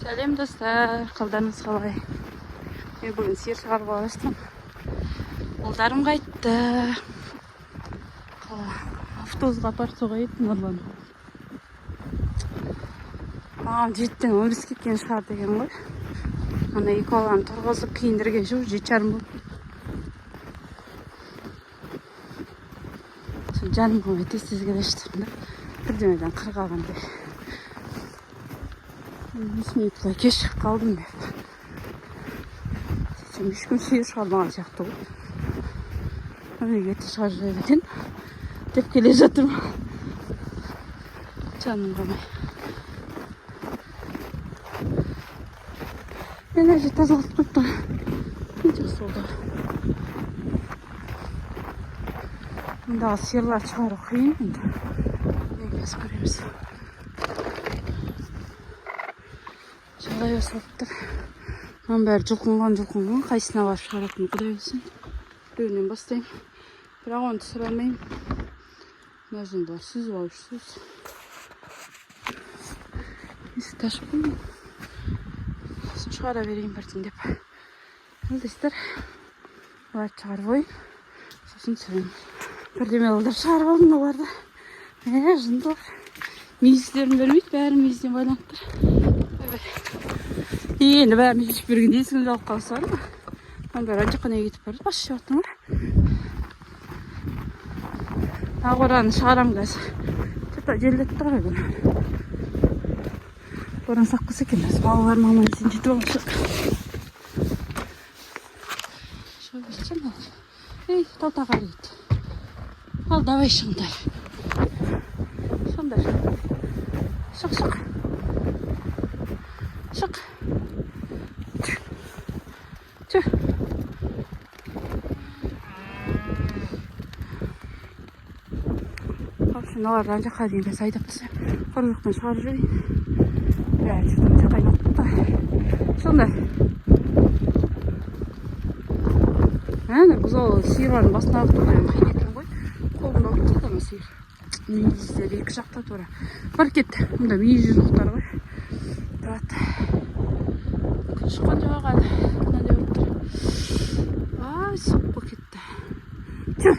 Сәлем достар, қалдарыңыз қалай? Мен бүгін сиыр шығарып алыштым. Ұлдарым қайтты. Автобусқа апарып соғайын Нұрлан. Маған 7-тен 15 кеткен шығар деген ғой. Ана екі баланы тұрғызып киіндірген жоқ, 7:30 болды. Жаным қалмай тез келе бірдемеден қыр қалғандай. 5 минутқа кеш шығып қалдым деп. Сен ешкім сиыр шығармаған сияқты ғой. Өйге шығар жіберген деп келе жатырмын. Жаным қалмай. Мен әже тазалап қойыпты. Жақсы болды. Мұндағы сиырлар шығару қиын енді. Негіз көреміз. Жалай осылып тұр. Мұның бәрі жұлқынған. Қайсына барып шығаратын құдай білсін. Біреуінен бастайым. Бірақ оны түсіре алмайым. Мына жындылар сүзіп алып сүз. Есікті ашып қоймын. Шығара берейін бірден деп. Алдайсыздар. Оларды шығарып ойын. Сосын түсіремін. Бірдеме олдар шығарып алдым оларды. Жындылар. Мейіздерін бермейді. Бәрі мейізден байланып тұр. Енді бәрін жеп бергенде есіңізді алып қалса бар ма? Оның бәрі жаққа неге кетіп барды. Бас жеп аттыңдар. Ағораны шығарам қазір. Тіпті желдетті ғой бұны. Боран саққысы екен. Балалар маманы сен жетіп алып шығып берсем ал. Ей, талтағар ет. Ал, давай шығындар. Шығындар. Шық. Шық. Чү. Оларды ан жаққа дейін бәс айдап түсем. Қорғықтан шығарып жүрейін. Жүрдім жаққа айдап та. Сондай. Бұзау сиырлардың басына ақтып қойым. Қайнетін ғой. Қолымда ұрып тұқтама сиыр. Мейіздер екі жақта тұра. Бар кетті. Мұнда мейіз жоқтар ғой. Тұрады. Күн шыққан жоқ әлі. Мынандай ұрып тұр. Соқпы кетті. Чү!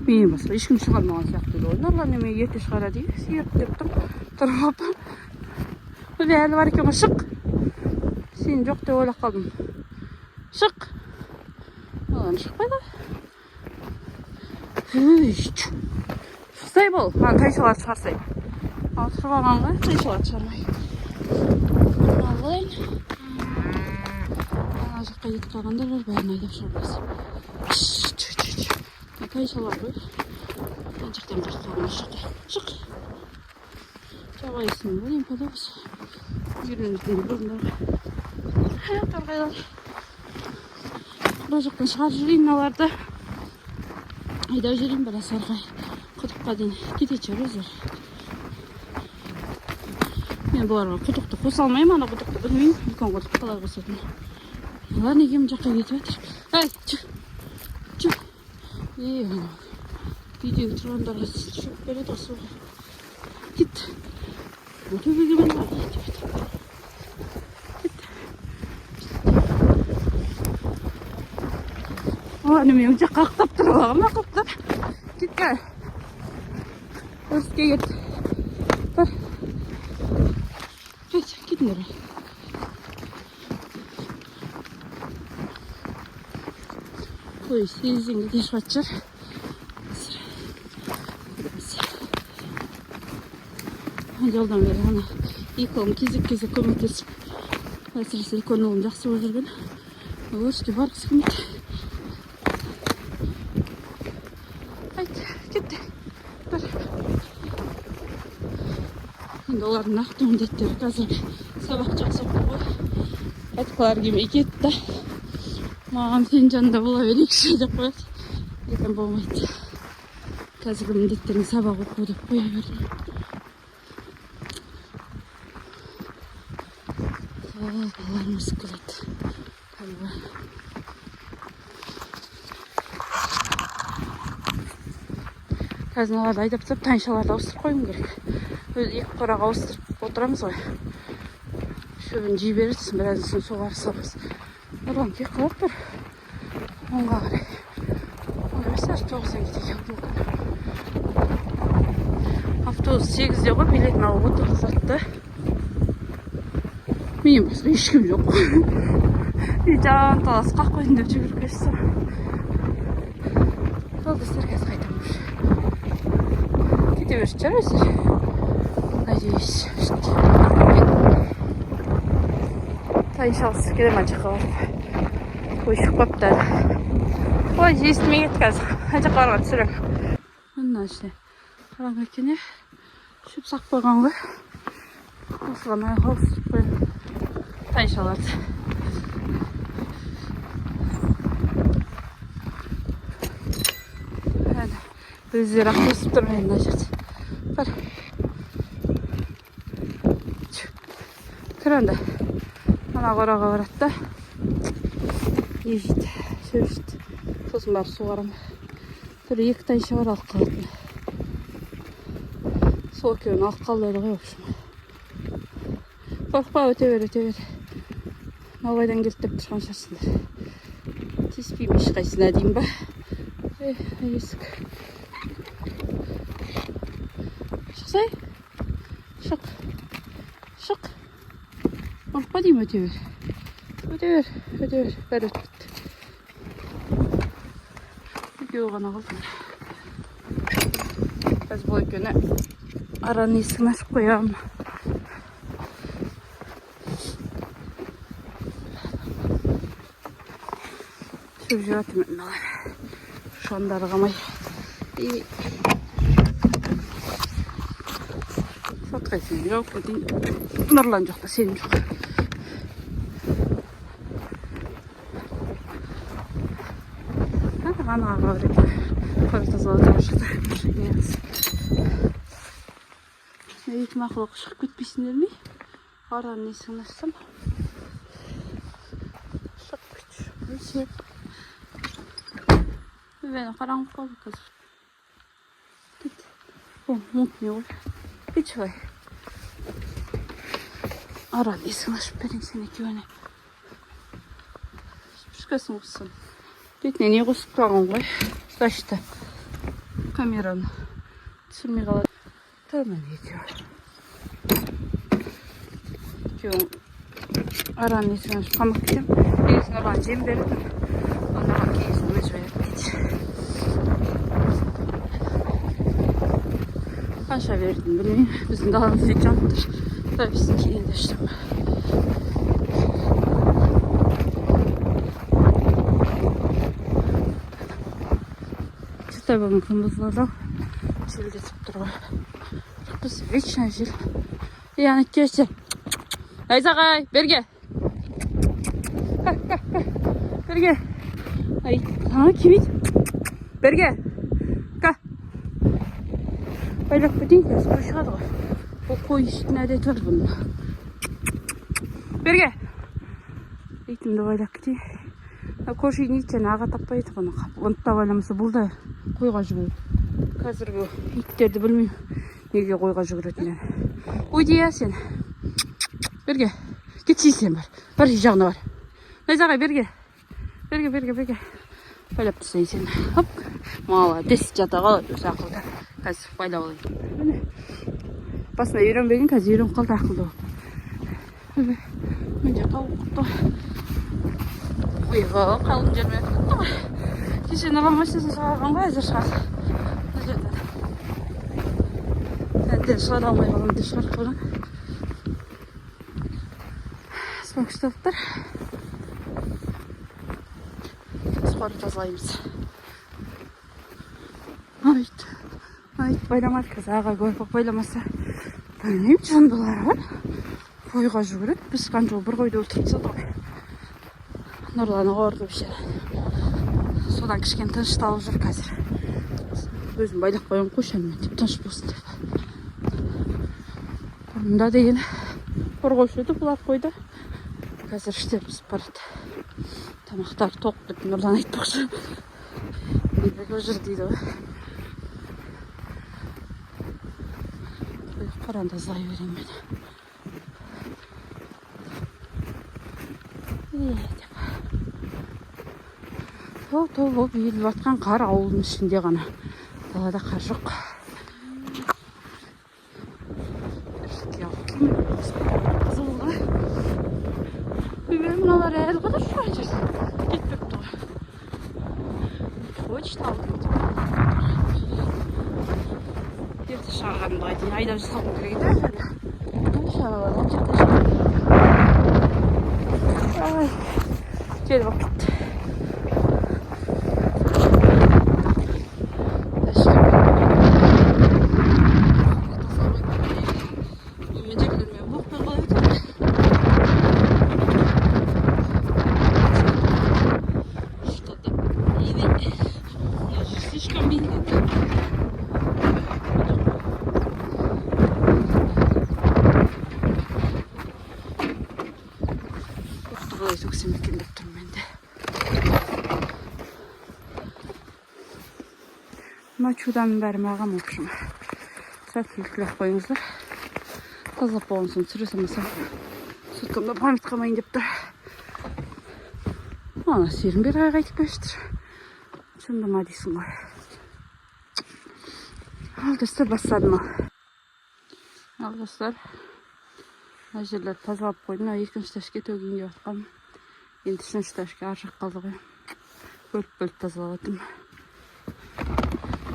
Мен басқа ешкім шығармаған сияқты еді. Нұрлан неме ерте шығара дейі. Сиыр деп тұрып алып. Бұл әлі бар екен ғой. Шық! Сен жоқ деп ойлап қалдым. Шық! Олан шықпайды. Шықсай бол. Тайшаларды шығарсай. Ал тұрып алған ғой. Тайшаларды шығармай. Алайын. Ана жаққа кетіп қалғандар бар. Бәрін айдап шығармайсың. Тайшалар ғой. Ана жақтан бір қалған шық. Жабайсын бұл ең подобыз. Үйренізден бұрындар. Торғайлар. Бұра жақтан шығар жүрейін аларды. Айдау жүрейін бір асарғай. Құдыққа дейін кетет жүр өзір. Мен бұларға құдықты қоса алмайым. Ана құдықты білмеймін. Үлкен құдық қалай қосатын. Олар неге мұн жаққа кетіп әтір. Әй, чү. Үйдегі тұрғандарға шөп береді осы. Кет. Төбеге мен бар. Кет. Немен жаққа ақтап тұр олағым ақылттар. Кетке. Өріске кет. Бар. Кетіндер. Қой, сезінгі де шығатшыр. Жолдан бері ана екі ұлым кезек көмектесіп. Әсіресе үлкен ұлым жақсы болып жүрген. Өріске барғысы келмейді. Айт, кетті. Бар. Енді олардың нақты міндеттері қазір сабақ жақсы оқып ғой. Айтқылар келмей кетті. Маған сен жанында бола берейікші деп қояды. Екен болмайды. Қазіргі міндеттерін сабақ оқу деп қоя бердім. Балаларымыз келеді. Қазір оларды айдап тұрып, тайыншаларды ауыстырып қойым керек. Өзі екі қораға ауыстырып отырамыз ғой. шөбін жей бересің, біразысын суғар салғыз. Нұрлан кек қалып бір. Онға қарай. Оны емес, 9-дан кетекен бұл күні. Автобус 8-де ғой, билетін алып отырғызатты. Мен басқа ешкім жоқ. Жан талас қақпайын деп жүгіріп кетсем. Жолдастар қазір қайтамыз. Кете берші шығар өздер. Надеюсь, что тайыншалысы келемін жаққа барып. Ой, шықпапты. Ой, естімей кетті қазір. Жаққа барған түсірем. Мына іште. Қараңғы екен, шөп сақ қойған ғой. Осыған аяқ ауыстырып қойып тайыншаларды. Өздері ақ өсіп тұрмайды мына жерде. Бар. Кір онда. Ана қораға барады да. Не жейді, шөп жейді. Сосын барып суғарам. Бір 2 тайынша бар алып қалатын. Сол екеуін алып қалдайды ғой, өпшім. Қорқпа, өте бер. Малайдан келді деп тұрған шығарсыңдар. Теспеймін ешқайсына дейін ба? Есік. Шықсай? Шық. Қорқпа деймін, өте бер. Бәрі өтіп бітті. Екеуі ғана қалды. Қазір бұл екеуіне араның есігін ашып қоям. Шөп жеп жатырмын мыналар. Шандары қамай. Сатқайсың жоқ, Нұрлан жоқ та, сенім жоқ. Ана аға бар екен. Қой тазалатып шықты. Екі мақұлық шығып кетпейсіңдер ме? Араның есігін ашсам. Шығып кетші. Мені қараңғы қалды қазір. Кет. О, мұнтын еғыл. Кет шығай. Араның есігін ашып берейін сен екеуіне. Шүшкесін қосын. Бетіне не қосып тұрған ғой. Зашты. Камераны түсірмей қалады. Тұрмын екеуі. Екеуін араның есігін ашып қамақ кетем. Негізін оған жем бердім. Оған кейсін өз беріп кетші. Қанша бердім білмеймін. Біздің даламызды жанттыр. Записін кейінде іштім. Жұттай бүгін күн бұзылады. Желдетіп тұр ғой. Біз вечно жел. Яны кешер. Айзағай, берге. Берге. Ай, таңы кемейді. Берге. Байлап бөтейін, қазір қой шығады ғой. Бұл қой ішетін әдет бар бұның. Берге. Итімді байлап кетейін. Көршейін итчен аға таппайды бұны. Бұнтта байламаса бұл да қойға жүгіреді. Қазіргі иттерді білмеймін. Неге қойға жүгіретінден. Ой дея сен. Берге. Кетсей сен бар. Бар жағына бар. Найзағай берге. Берге. Байлап түсейін сен. Хоп. Молодец, жата қалады өз ақылды. Қазір байлап алайын. Басында үйренбеген, қазір үйреніп қалды ақылды болып. Мен жаққа оқытты. Ойға қалың жермен өтті ғой. Кеше Нұрлан машинасын шығарған ғой, әзір шығарды. Әден шығара алмай қалам деп шығарып қойған. Аспан күшті болып тұр. Қоры тазалаймыз. Айт байламады қазір аға көріп байламаса. Білмеймін, жандылары бар. Қойға жүгіреді. Біз қанжол бір қойды өлтіріп ғой. Нұрланы қорды бішер. Содан кішкен тынышталып жүр қазір. Өзім байлап қойын қойшанымен деп тыныш болсын деп. Бұнда деген қорғаушы өтіп бұлап қойды. Қазір іштер бұзып барады. Тамақтар тоқ деп Нұрлан айтпақшы. Небегі жүр дейді ғой. Қоранда зай берейін мен. Тау болып үйіліп жатқан қар ауылдың ішінде ғана. Далада қар жоқ. Қызыл ғой. Мыналар әлі қыдыр шуай жүрсін. Кетпеп тұр. Почта алдым. Ерте шағанымға дейін айдап жасалғым керек еді. Шағалар ол жерде шағалар. Жел болып кетті. Өксем екен деп тұрмын мен де. Мына чуданың бәрі маған оқшым. Сәттілік тілеп қойыңыздар. Тазалап болған соң түсіре суткамда память қалмайын деп тұр. Ана серін бері қайтып көштір. Шындыма дейсің ғой. Ал достар, бастадым ал. Ал достар, мына жерлерді тазалап қойдым. Екінші тәшке төгейін деп жатқам. Енді үшінші тәшке аржақ қалды ғой. Бөліп тазалап отырмын.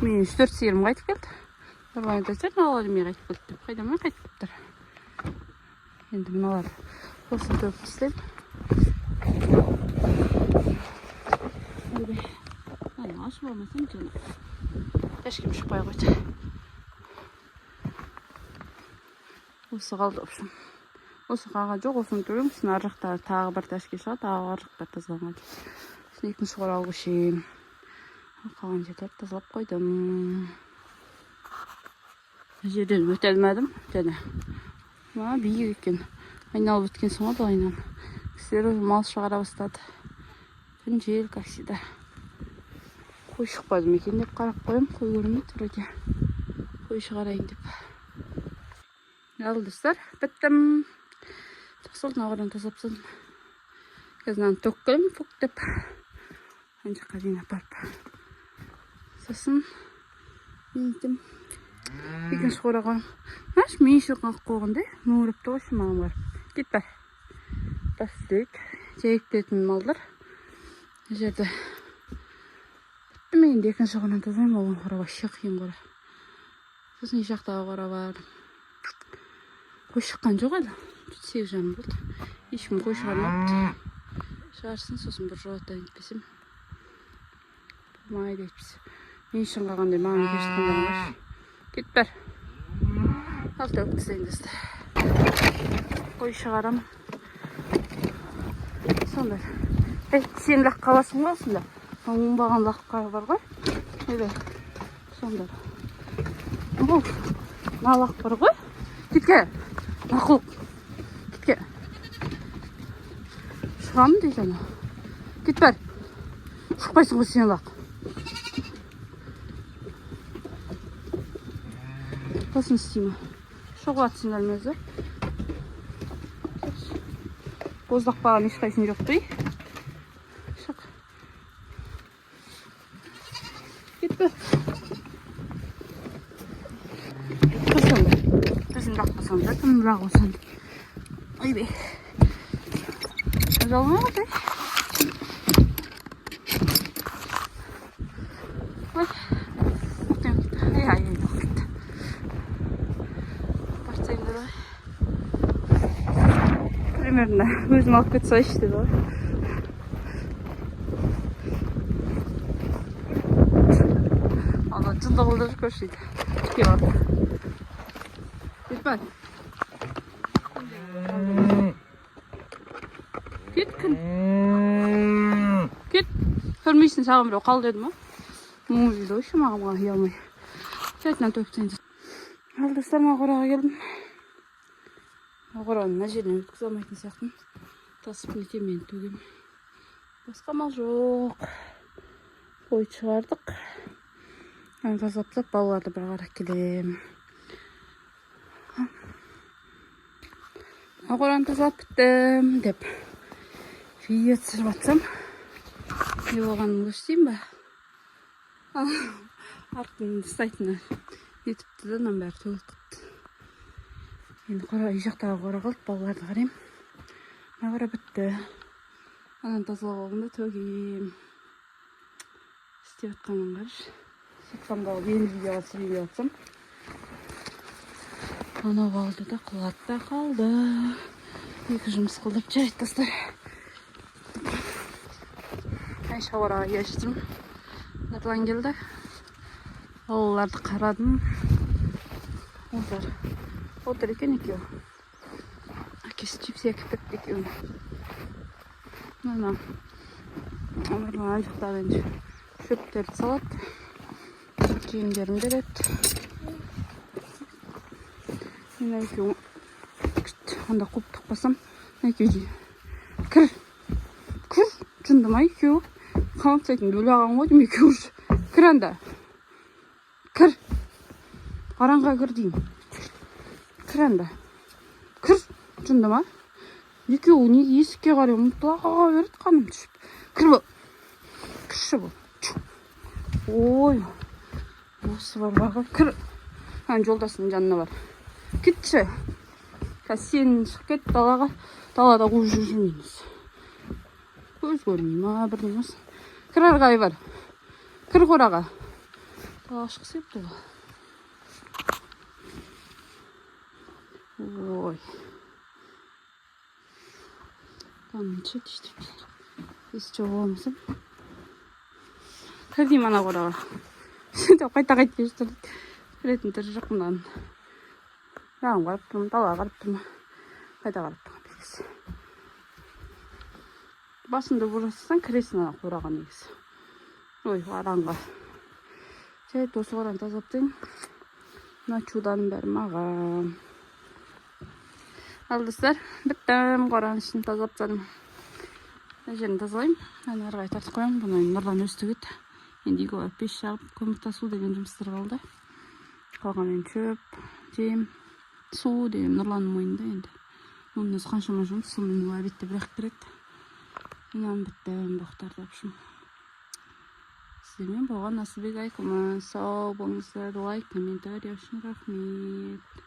Мен 3-4 сиырым қайтып келді. Нұрбайын тәсер, налар емей қайтып келді деп. Қайдамай қайтып келдір. Енді мыналар осыны төгіп істеймін. Ашып алмасам жаңа. Тәшкем шықпай қойды. Осы қалды опшым. Осы қаға жоқ, осыны төгем. Сін ар жақтағы тағы бір тәшке шығады, тағы ар жақтар тазаланған. Сін екінші қорал көшейін. Қалған жерлерді тазалап қойдым. Жерден өте алмадым. Және биік екен. Айналып өткен соң айнан. Кісілер мал шығара бастады. Күн жел, как всегда. Қой шықпадым екен деп қарап қойым. Қой көрмейді вроде. Қой шығарайын деп. Ал достар, біттім. Тақсылдың ағырын тазапсын. Қазынан төккілім, фук деп. Анжаққа дейін апарып. Сосын мейітім. Екінші қораған. Маш мейіші қақ қоғынды. Мөңіріпті қойшы маған барып. Кет бар. Бастайық. Жайықтетін малдар. Жерді. Мен де екінші қорынан тазайым. Оған қора бар. Шықиын қора. Сосын ешақтағы қора бар. Қой шыққан жоқ әлі. 8 жарым болды. Ешкім қой шығармапты. Шығарсын, сосын бір жоғаттайын етпесем. Майды етпесе. Мен үшін қалғандай маған кештіңдерін қаш. Кет бар. Ал тәуіп тізейін десті. Қой шығарам. Сондай. Сен лақ қаласың ба осында? Оңбаған лақ қағы бар ғой. Сондай. Мына лақ бар ғой. Кетке. Мақұлық. Кетке. Шығамын дейді ана. Кет бар. Шықпайсың ғой сен лақ. Қосын істеймі? Шығу атсыңдар мәзір. Боздақ баған ешқайсын жоқ дей. Шық. Кет бар. Қырсаңдар. Біздің лақ қосаңдар. Кім лақ қосаңдар. Ойбей. Жалма қотай. Ой. Мұқтайым кетті. Ай, кетті. Барсайымдар ой. Примерно өзім алып кетсе айшы деді ғой. Ана жынды қылдырып көршейді. Кеп бар. Кет күн. Кет. Көрмейсің саған біреу қал деді ма? Мұң дейді ойшы мағымға ұялмай. Сәтінен төктен. Ал достар, ма қораға келдім. Қораның мына жерінен өткізе алмайтын сияқтын. Тасып нетем мен төгем. Басқа мал жоқ. Қой шығардық. Тазаптап балаларды бір қарап келем. Қораны тазалап біттім деп видео түсіріп жатсам не болғанын көрсетейін ба? Арқының сайтына нетіпті да, мынаның бәрі төгіліп кетті. Енді үй жақтағы қора қалды, балаларды қараймын. Мына қора бітті. Ананы тазалап алдым да төгеймін. Істеп жатқанын қарашы. Сөйтқандағы енді видеоға түсірейін деп жатсам. Анау балды да құлады да қалды. Екі жұмыс қылдып жарайды достар. Шауараға кештім. Нұрлан келді. Балаларды қарадым. Отыр екен екеу. Әкесі чипс әкеп кетті екеуін. Нұрлан ана жақтағы енді шөптерді салады. Жеңдерін береді. Мен екеуін анда қуып тықпасам, екеу кір жындыма екеу. Қамап сайтын бөлаған ғой дейм, екеу кір анда. Кір. Аранға кір дейм. Кір анда. Кір жындыма. Екеу неге есікке қарай ұмтылаға берді, қаным түсіп. Кір бұл. Кірші бұл. Ой. Осы бар баға. Кір. Жолдасының жанына бар. Кетші. Сен шығып кет далаға. Далада қуып жүрмейміз. Көз көрмей ма бірдеңіз. Кір арғай бар. Кір қораға. Далаға шықса епті ғой. Ой. Қаным че дейшті. Есі жоқ болмасам. Кір дейм ана қораға. Қайта кештірді. Кіретін түрі жоқ мұндан. Жағым қарап тұрмын, далаға қарап тұрмын. Қайда қарап тұрмын белгісі. Басымды бұрасынан кіресін ана қораға негізі. Ой, аранға. Жайды осы қораны тазаптайын. Мына чуданың бәрі маған. Ал достар, біттім қораның ішін тазалап тастадым. Жерін тазалайым. Аны арғай тартып қоямын. Бұны Нұрлан өз төгеді. Енді үйге барып пеш жағып, көмір тасу деген жұмыстар қалды. Қалғанмен шөп, жем, су деген Нұрланның мойнында енді. Оның өзі қаншама жұмыс, сонымен обедте бірақ керек. Мен біттім боқтарды апшым. Сіздермен болған Асылбек Айкымыз. Сау болыңыздар, лайк, комментарий үшін рахмет.